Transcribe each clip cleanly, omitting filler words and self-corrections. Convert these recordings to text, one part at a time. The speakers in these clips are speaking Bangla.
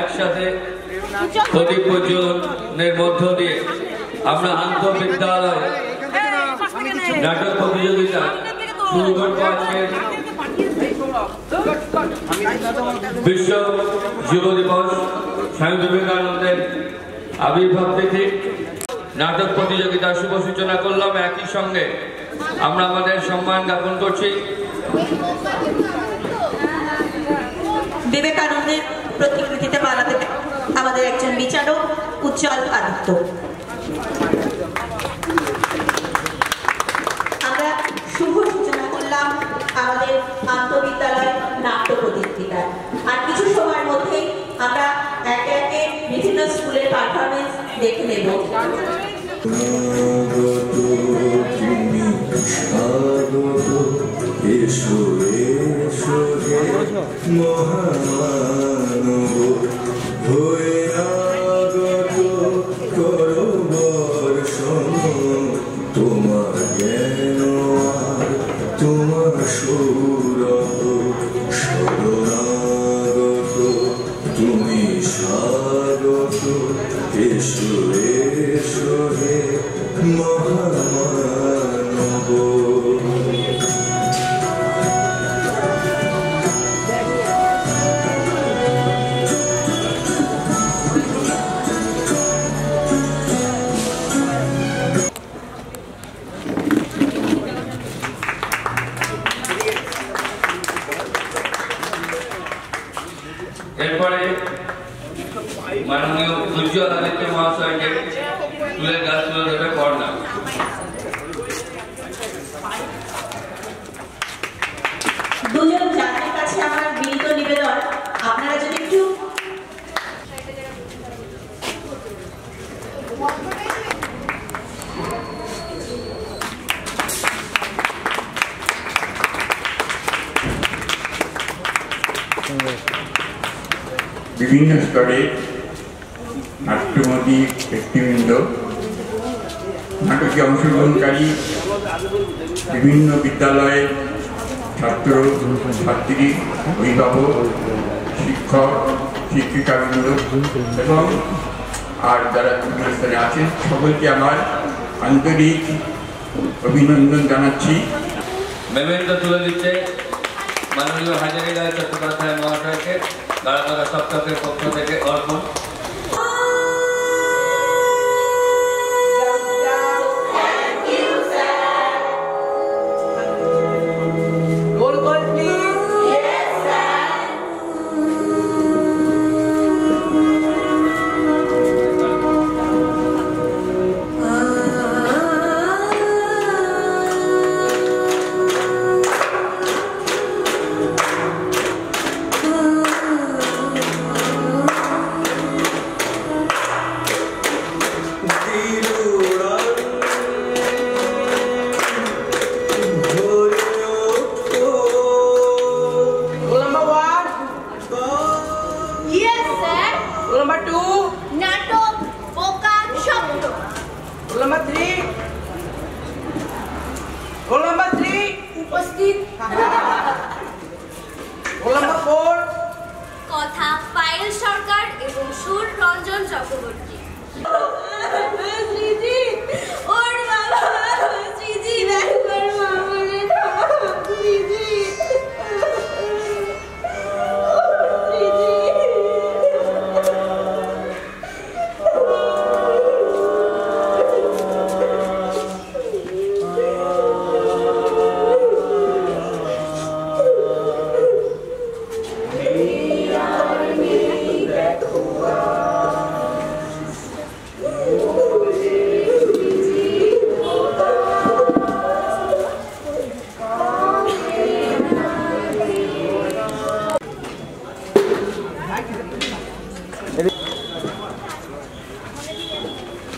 একসাথে প্রদীপ প্রজ্বলনের মধ্য দিয়ে আমরা আন্তঃবিদ্যালয় নাটক প্রতিযোগিতা শুরু করবো। আজকে বিশ্ব যুব দিবস, স্বামী বিবেকানন্দের আবির্ভাব তিথি নাটক প্রতিযোগিতার শুভ সূচনা করলাম। একই সঙ্গে আমরা আমাদের সম্মান জ্ঞাপন করছি বিবেকানন্দের প্রতিকৃতিতে মালা দেবে আমাদের একজন বিচারক উজ্জ্বল আদিত্য। আমরা শুভ সূচনা করলাম আমাদের আন্তঃবিদ্যালয় নাট্য প্রতিযোগিতার। আর কিছু সময়ের মধ্যেই আমরা একে একে বিভিন্ন স্কুলের পারফরমেন্স দেখে নেব। তোমার জ্ঞান তোমার সৌরভ শরণাগত তুমি স্বাগত এসো এসো হে মহামানব। এরপরে মাননীয় উজ্জ্বল আদিত্য মহাশয়কে ফুলের গাছ তুলে দেবে কর্ণা। দুজন জাতির কাছে আমার বিনীত নিবেদন, আপনারা যদি একটু বিভিন্ন স্তরে নাট্যমতী ব্যক্তিবৃন্দ, নাটকে অংশগ্রহণকারী বিভিন্ন বিদ্যালয়ের ছাত্র ছাত্রী, অভিভাবক, শিক্ষক শিক্ষিকাবৃন্দ এবং আর যারা বিভিন্ন স্তরে আছেন সকলকে আমার আন্তরিক অভিনন্দন জানাচ্ছি। মেমেন্টো তুলে দিচ্ছে মাননীয় হাজারীলাল চট্টোপাধ্যায় মহাশয়কে গাড়াপাড়া সপ্তাহের পক্ষ থেকে অর্পণ। কথা পায়েল সরকার এবং সুর রঞ্জন চক্রবর্তী। ওর বাবা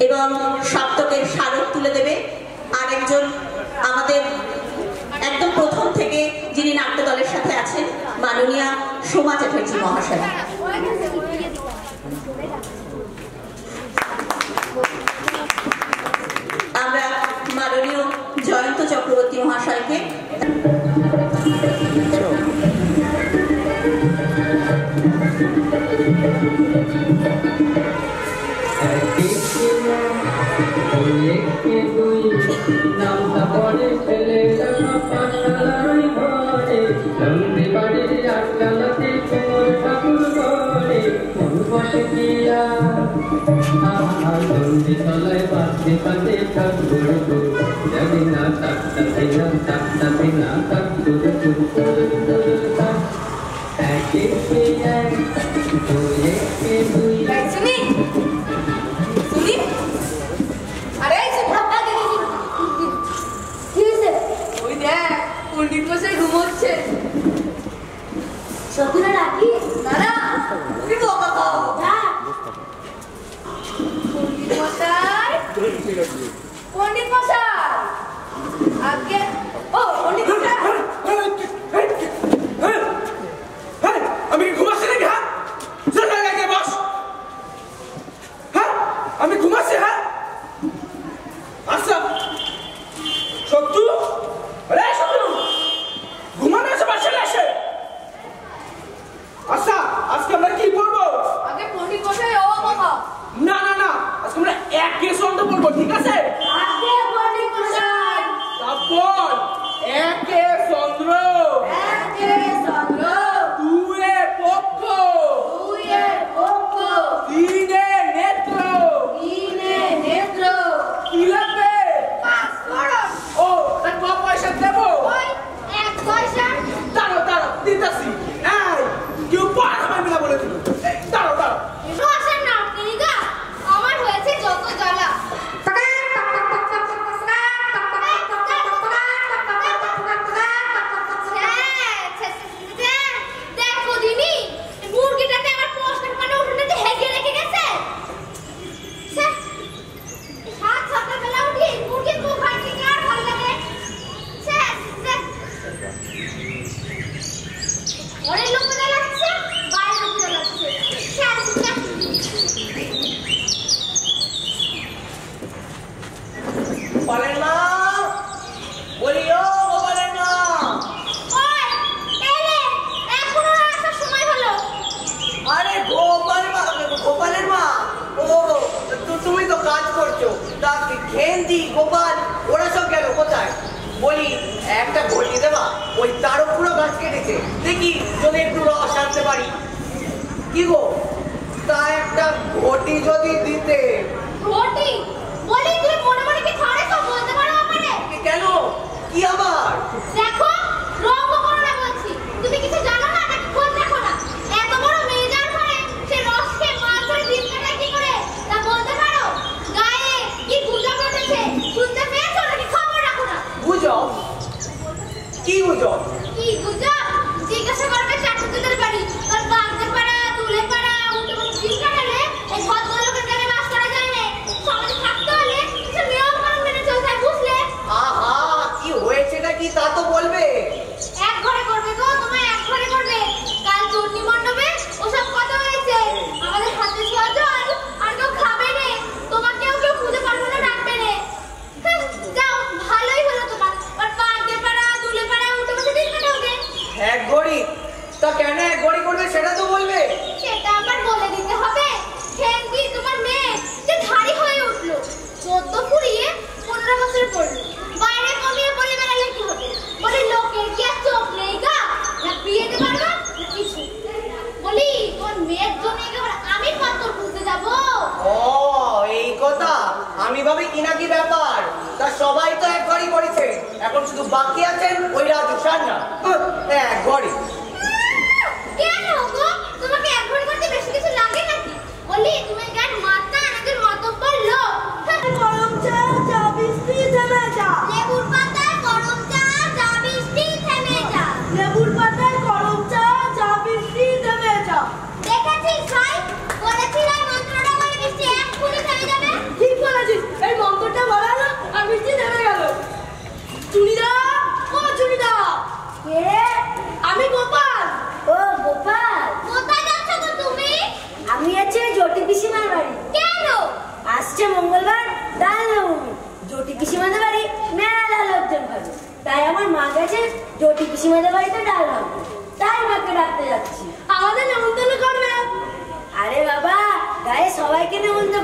এবং সপ্তকের স্মারক তুলে দেবে আরেকজন আমাদের একদম প্রথম থেকে যিনি নাট্য দলের সাথে আছেন মাননীয়া সোমা চ্যাটার্জি মহাশয়। আমরা মাননীয় জয়ন্ত চক্রবর্তী মহাশয়কে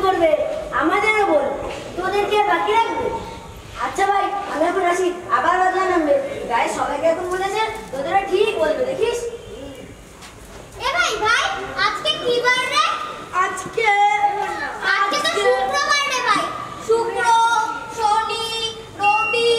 করবে, আমাদেরও বল, তোদেরকে বাকি রাখবে। আচ্ছা ভাই, আমি এখন আসি, আবার বদলা নামবে। গায়ে সবাইকে এখন বলেছে, তোদেরা ঠিক বলবে, দেখিস। এ ভাই ভাই, আজকে কি বার রে? আজকে তো শুক্রবার রে ভাই। শুক্র, শনি, রবি,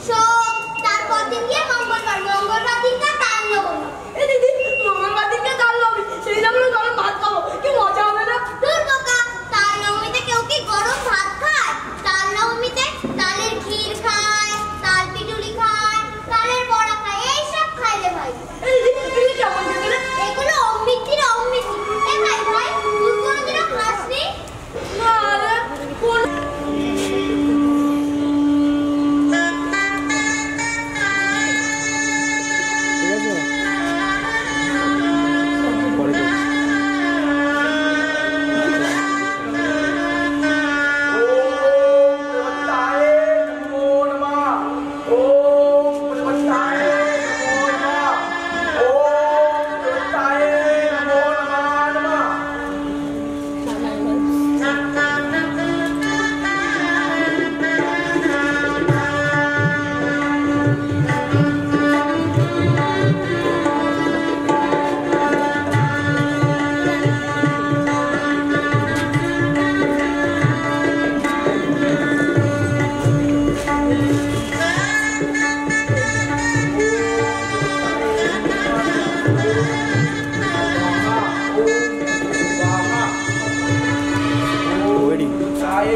সোম, তারপর দিন গিয়ে মঙ্গলবার। মঙ্গলবার দিনটা তাল নবমী। এ দিদি, মঙ্গলবার দিনকে তাল নবমী, সেই দিন আমরা গরম ভাত খাবো, কি মজা হবে না? দূর বোকা, তাল নবমীতে কেউ কি গরম ভাত খায়? তাল নবমীতে তালের ক্ষীর খায়, তাল পিটুলি খায়, তালের বড়া খায়, এইসব খায় রে ভাই। এ দিদি, তুই কেমন খেতে রে? এগুলো অমৃতির অমৃতি। এ ভাই ভাই, তুই কোনোদিনও খাসনি? না রে, কোন ছাড়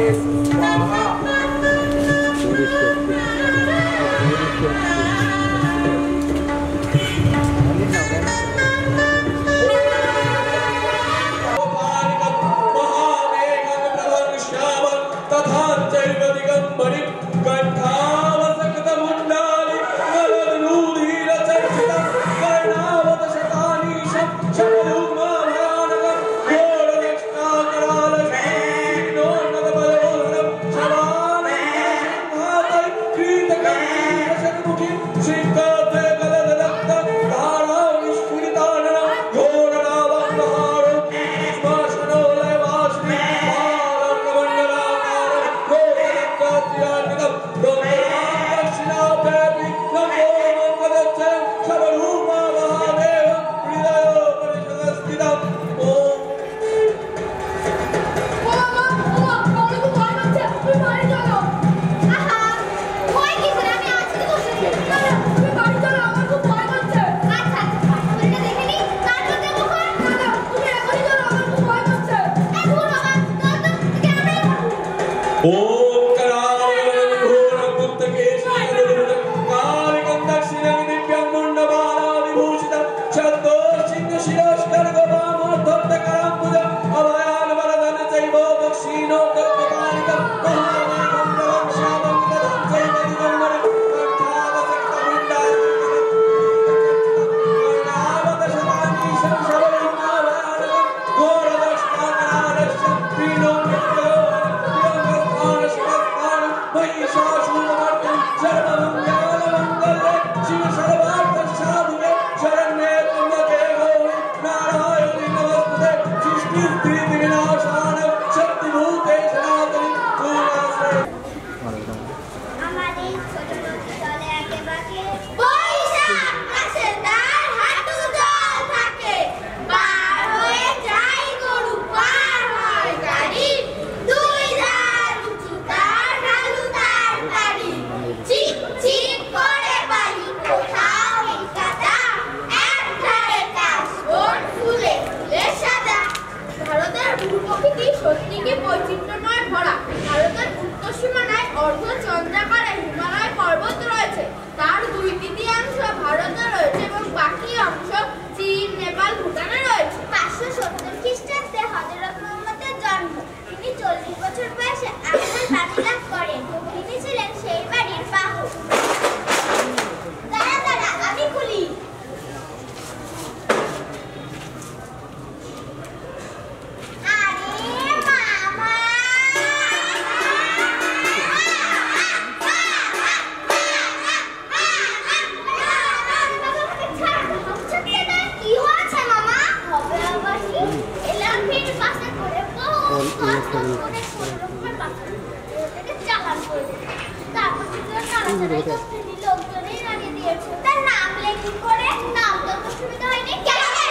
তার নাম লেখি করে নাম তো সুবিধা হয়নি কেন করে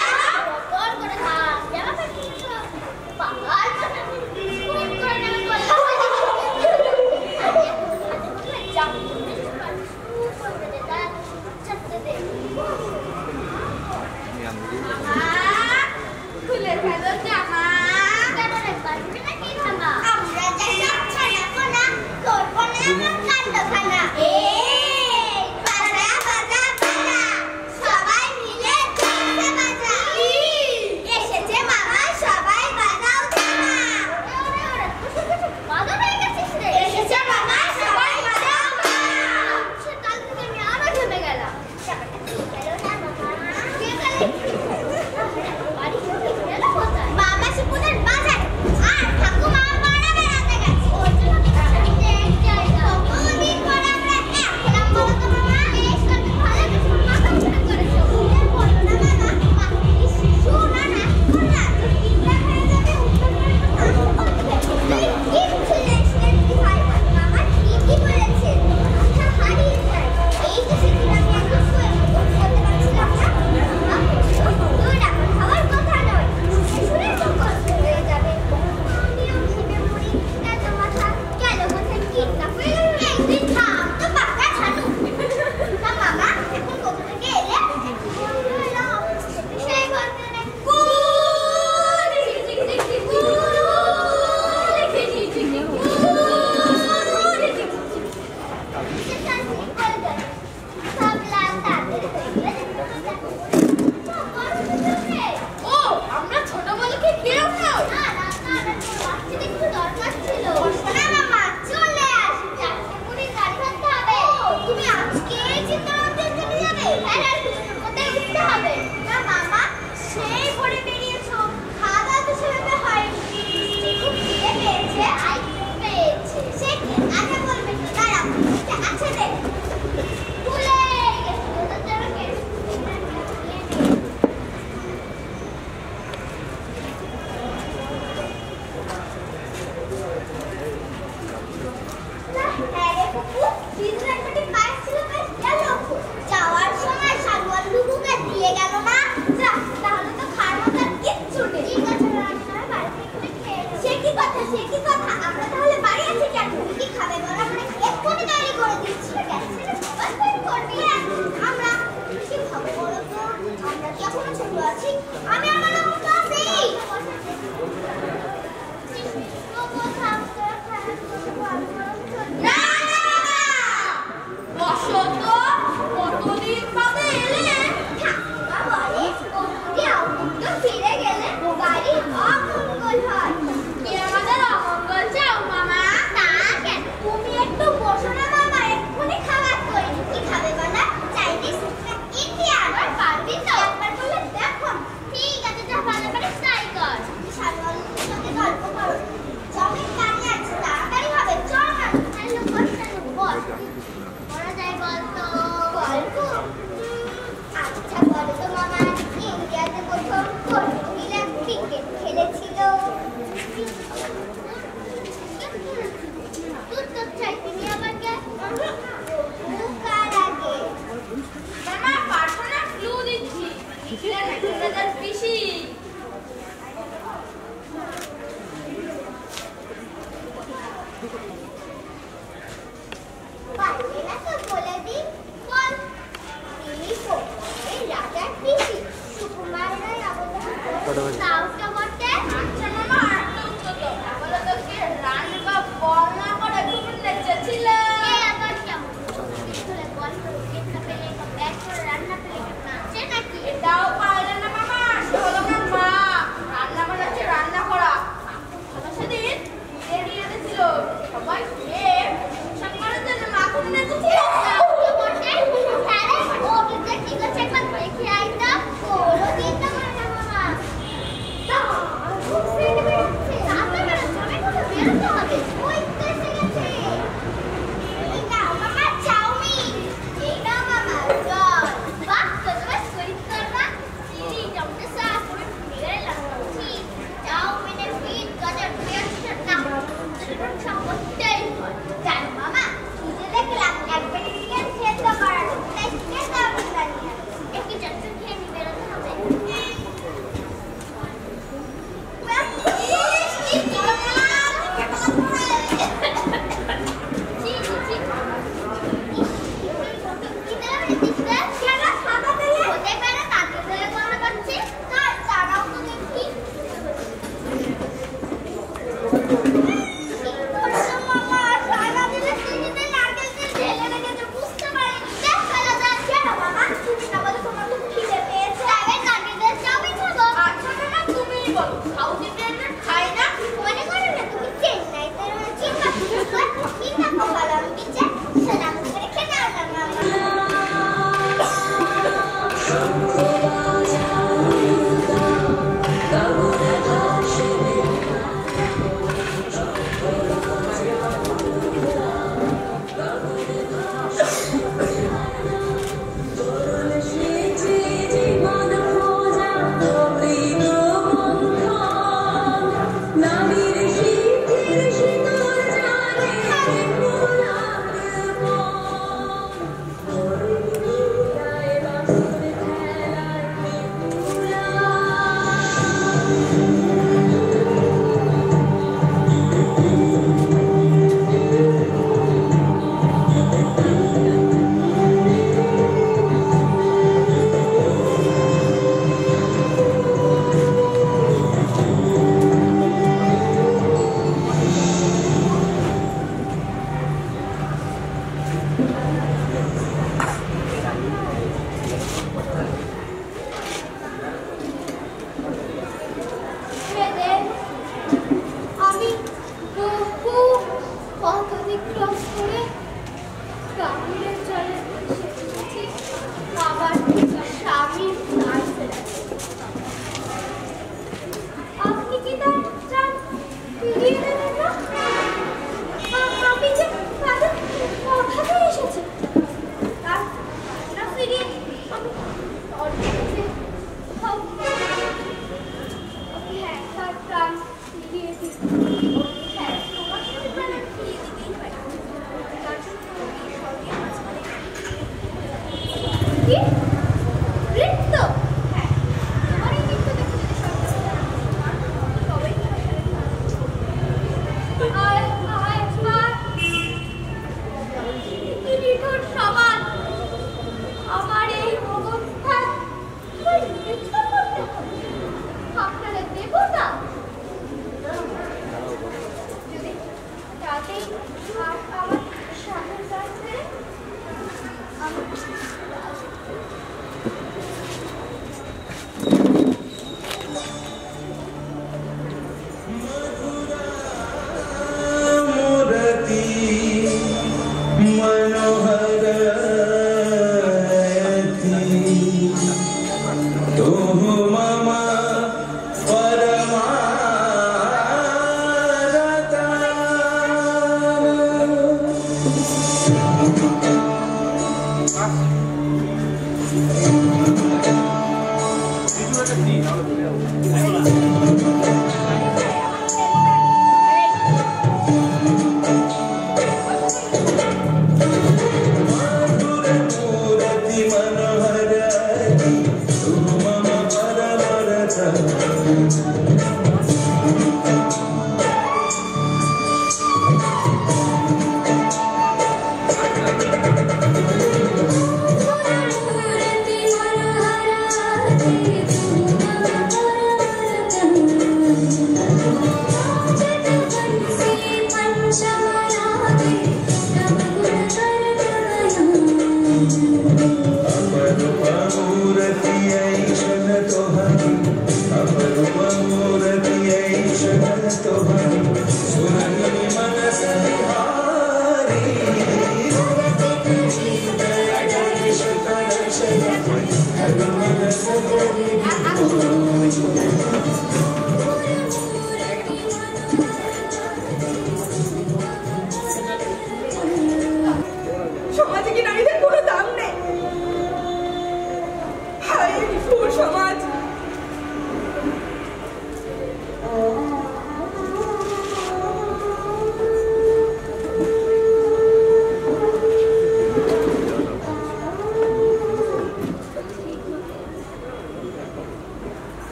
খুলে ফেলো জামা আমরা করবো না কাণ্ড খানা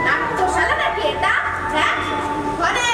নাট্যশালা নাকি এটা? হ্যাঁ ঘরে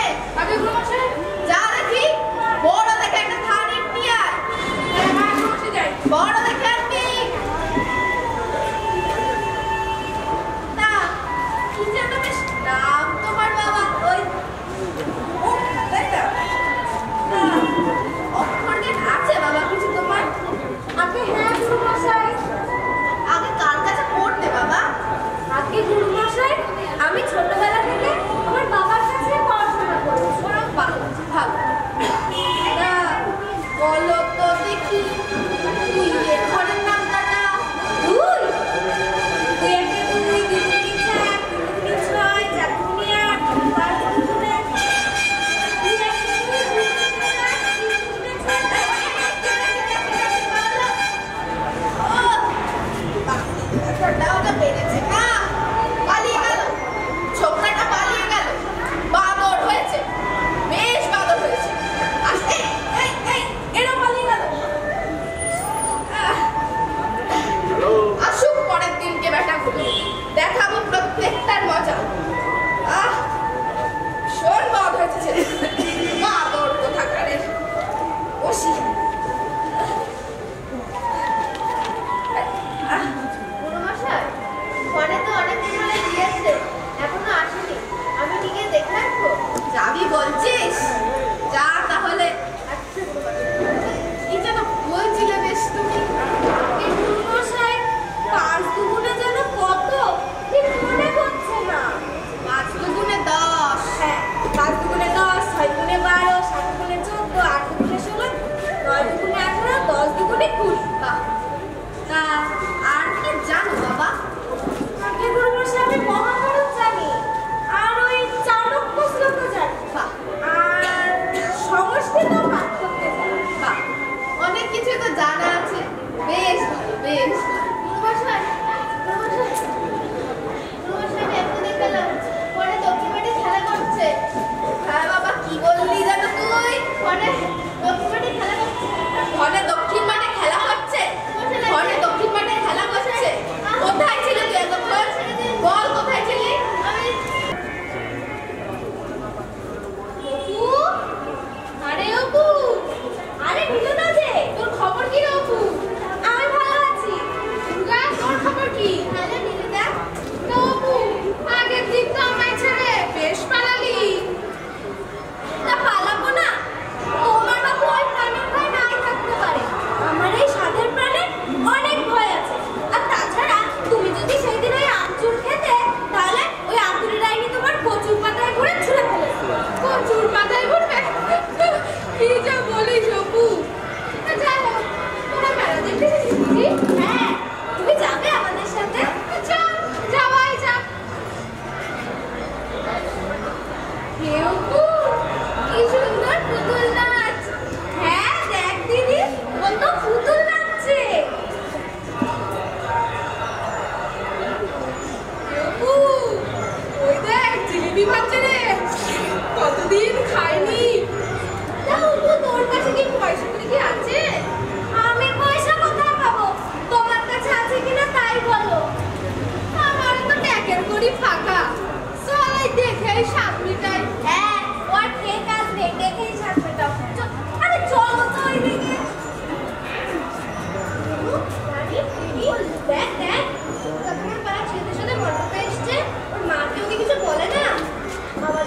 কি সুন্দর পুতুল নাচ। হ্যাঁ দেখ দিদি, কত পুতুল নাচছে। ওই দেখ জিলিপি খাচ্ছে রে, কতদিন খাইনি। তোর কাছে কি পয়সা করে কি আছে? আমি পয়সা কোথায় পাবো? তোমার কাছে আছে কিনা তাই বলো। আমার তো ট্যাকের করি ফাঁকা, সবাই দেখেই সাত মিটাই। হ্যাঁ ওর ঠিক আসবে, দেখেই সাত মিটাও। আরে চলো তো ওইদিকে। দেখ দেখ, তোমার পাড়া ছেলেদের সাথে মন্ডপে এসছে, ওর মাকে ওকে কিছু বলে না। আমার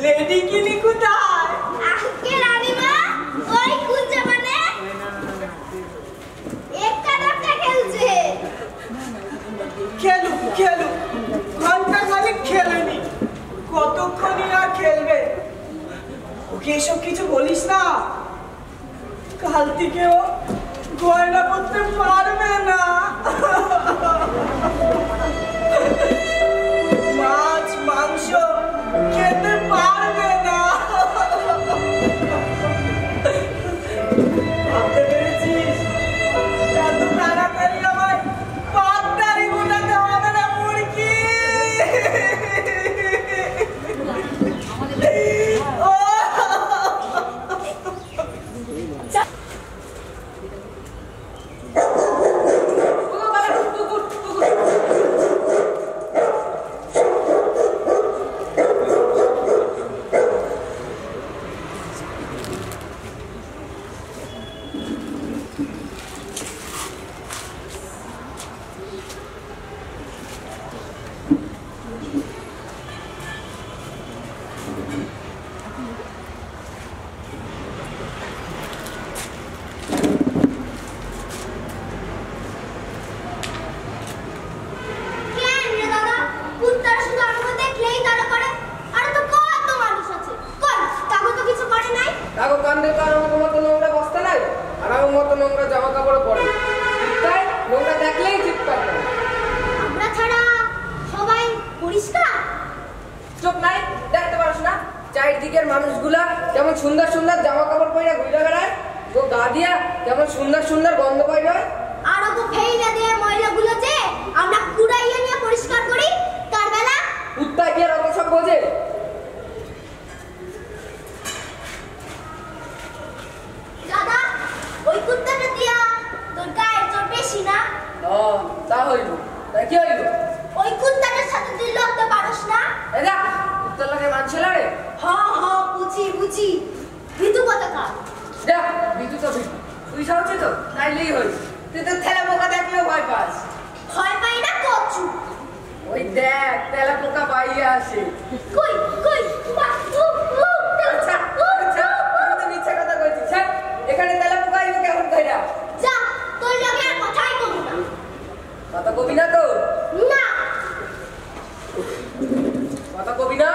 লেডি কিনি কোথায়? আজকে রানীমা ওই কুঞ্জে মানে একটা ডাক্তার খেলছে। খেলুক খেলুক, ঘন্টা খালি খেলেনি, কতক্ষণই আর খেলবে। ওকে এসব কিছু বলিস না, কাল থেকে ও গয়না করতে পারবে না। মাছ মাংস খেতে পারবে না। ভাবতে পেরেছিস এত তাড়াতাড়ি আমায় পাতদারি গোটাতে হবে না মুরগি। চারিদিকের মানুষগুলা যেমন সুন্দর সুন্দর জামা কাপড় পরে ঘুরে বেড়ায়, গো গা দিয়া যেমন সুন্দর সুন্দর গন্ধ পাই হয়। আর ওকে ফেইলা দিয়ে ময়লাগুলো যে আমরা কুড়াইয়ে নিয়ে পরিষ্কার করি, তার বেলা কুত্তা কি আর অত সব বোঝে? দাদা ওই কুত্তাটা দিয়া তোর গায়ের জোর বেশি না? তা হইল, তা কি হইল? ওই কুত্তাটার সাথে তুই লড়তে পারস না? এদা কুত্তার লাগে মানছে না রে। বুঝি বুঝি, ভিতু কথা দেখ বিতু তো বিতু, তুই সাহছি তো তাইলেই হই। তুই তো থেলা পোকা দেখলেও ভয় পাস। ভয় পাই না কচু। ওই দেখ তেলা পোকা পাইয়া আসে। কই কই আচ্ছা আচ্ছা, আমি তো মিথ্যা কথা কইছি। স্যার এখানে তেলা পোকা আইব কেমন কইরা? যা, তোর লগে আর কথাই কবি না। কথা কবি না তো? না কথা কবি না?